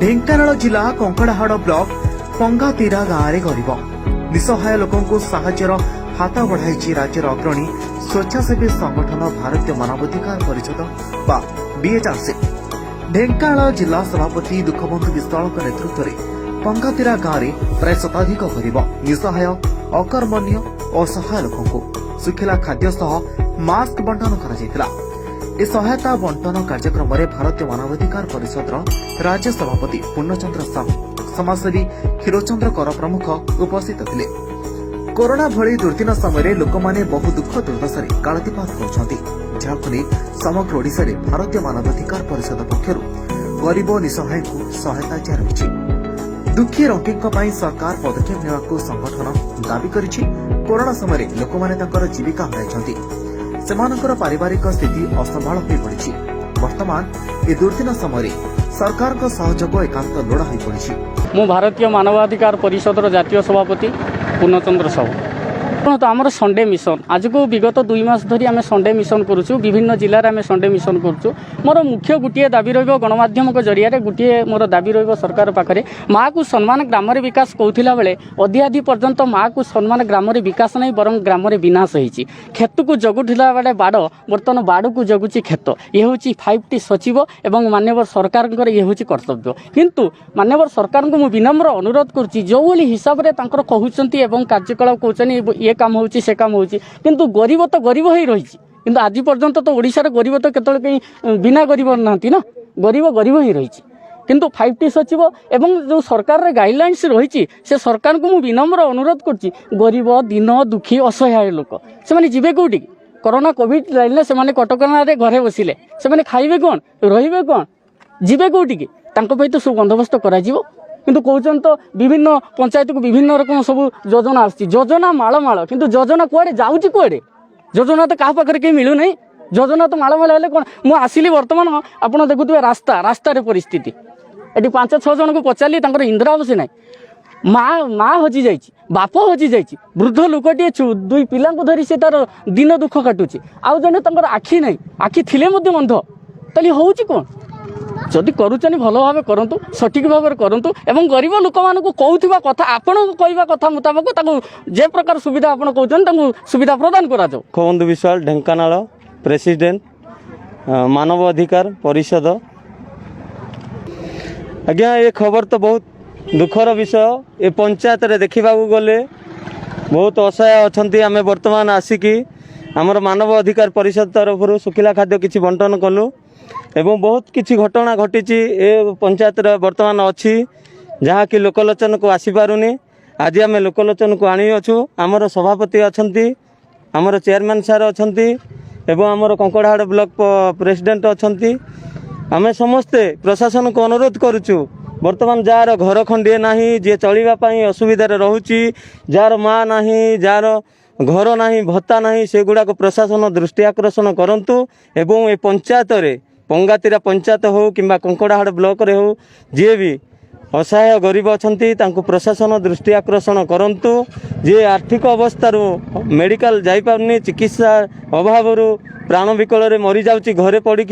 ढेंकानाल जिला कंकड़ाहाड़ ब्लॉक पंगातीरा गाँव में गरीब निसहाय लोकों साहाय्यर हाथ बढ़ाई राज्यर अग्रणी स्वेच्छासेवी संगठन भारतीय मानवाधिकार परिषद बा बीएचआरसी ढेंकानाल जिला सभापति दुखबंधु विश्वाल नेतृत्व में पंगातीरा गाँव में प्राय शताधिक गरीब निसहाय अकर्मण्य असहाय लोकों सुखिला खाद्य सह मास्क बंटन करा सहायता बंटन कार्यक्रम में भारतीय मानवाधिकार परिषद राज्य सभापति पूर्णचंद्र साहू समाजसेवी क्षीरचंद्र कर प्रमुख उपस्थित थे। कोरोना भली दुर्दिन समय लोकमाने बहु दुख दुर्दशा कालातीपात होती जहां समग्र ओडिशा रे भारतीय मानवाधिकार परिषद पक्षर गरीब निसहाय को सहायता दिया रही। दुखी रोगी सरकार पदक्षेप नेवाक संगठन दाबी करिछि। कोरोना समय लोकमाने तांकर जीविका हराइछन्ति सेमानकर पारिवारिक स्थिति असंभाल हो पड़ी। वर्तमान ए दुर्दिन समय सरकार सहयोग एकांत लोड़ा हो पड़ी। मु भारतीय मानवाधिकार परिषद जातीय सभापति पूर्णचंद्र साहू तो आमर संडे मिशन आज को विगत 2 मास धरी आम संडे मिशन करुचु विभिन्न जिले में संडे मिशन करुचु। मोर मुख्य गोटे दाबी रही गणमाध्यम जरिया गोटे मोर दाबी रही सरकार पाखे माँ को सम्मान ग्राम विकास कहला बेले अधी आधी पर्यंत माँ को सम्मान ग्राम विकास नहीं बरं ग्राम विनाश होती खेत को जगुला बेले बाड़ बर्तमान बाड़ को जगुची खेत ये हूँ 5T सचिव एवं माननीय सरकार ये हूँ कर्तव्य किंतु माननीय सरकार को विनम्र अनुरोध करुच्ची जो हिसाब से कहते कार्यकलाप कहते ये काम होची से काम होची किंतु गरीब तो गरीब ही रही किंतु आज पर्यंत तो ओडिशा रे गरीब तो केतल कहीं बिना गरीब नांती ना गरीब गरीब ही रही किंतु 5T सचिव एवं जो सरकार रे गाइडलाइंस रही से सरकार को मु विनम्र अनुरोध करची गरीब दिन दुखी असहाय लोक से माने जीवे कोठी कोरोना कोविड लाइले से माने कटकना रे घरे बसिले से माने खाइबे कोन रहिबे कोन जीवे कोठी की तांको पई तो सब बंदोबस्त करा जीवो किंतु कहते तो विभिन्न पंचायत को विभिन्न रकम सब योजना आसोजना माल किंतु योजना कुआडे जाऊँगी कुआडे योजना तो क्या पाखे कहीं मिलू नहीं योजना तो माल हेल्ले कौन मुझे आसिली बर्तमान आप देखुए रास्तार परिस्थिति ये 5-6 जन को पचारि इंदिरा आवास ना माँ हजि जा बाप हजि जा वृद्ध लोकटे 2 पिला धरी से तार दिन दुख काटुची आउ जने आखि ना आखि थिले अंध ताली हूँ कौन जदि करुचनी भल भाव करंतु सठिक भाव करंतु एवं गरीब लोक मान कहूथिबा कथा आपण कहवा कथा मुताबक ताको जे प्रकार सुविधा आपण कहउछन ताको सुविधा प्रदान करा जाओ। दुखबंधु विश्वाल ढेंकानाल प्रेसिडेंट मानव अधिकार परिषद। आज्ञा ये खबर तो बहुत दुखर विषय ए पंचायत रे देखा गले बहुत असहाय अच्छा आम बर्तमान आसिकी आमर मानव अधिकार परिषद तरफ सुखिला खाद्य किसी बंटन कलु एवं बहुत किसी घटना घटी ए पंचायत बर्तमान अच्छी जहाँ कि लोकलोचन को आसीपारुनी आज आम लोकलोचन को आनी अच्छु आमर सभापति अच्छा आमर चेयरमैन सार अच्छा एवं आमर कंकड़ाहाड़ ब्लॉक प्रेसिडेंट अच्छा आम समस्ते प्रशासन को अनुरोध करुचु बर्तमान जार घर खंडे ना जी चलवाई असुविधा रोची जार माँ ना जार घर ना भत्ता ना से गुड़ाक प्रशासन दृष्टि आकर्षण करंतु एवं ए पंचायत रे पंगातीरा पंचायत हो कि कंकड़ाहाड़ ब्लॉक रे हो जी भी असहाय गरीब अच्छा प्रशासन दृष्टि आकर्षण करंतु जे आर्थिक अवस्था मेडिकल जाई पारनी चिकित्सा अभाव प्राण विकल मरी जाउची घरे पड़ी।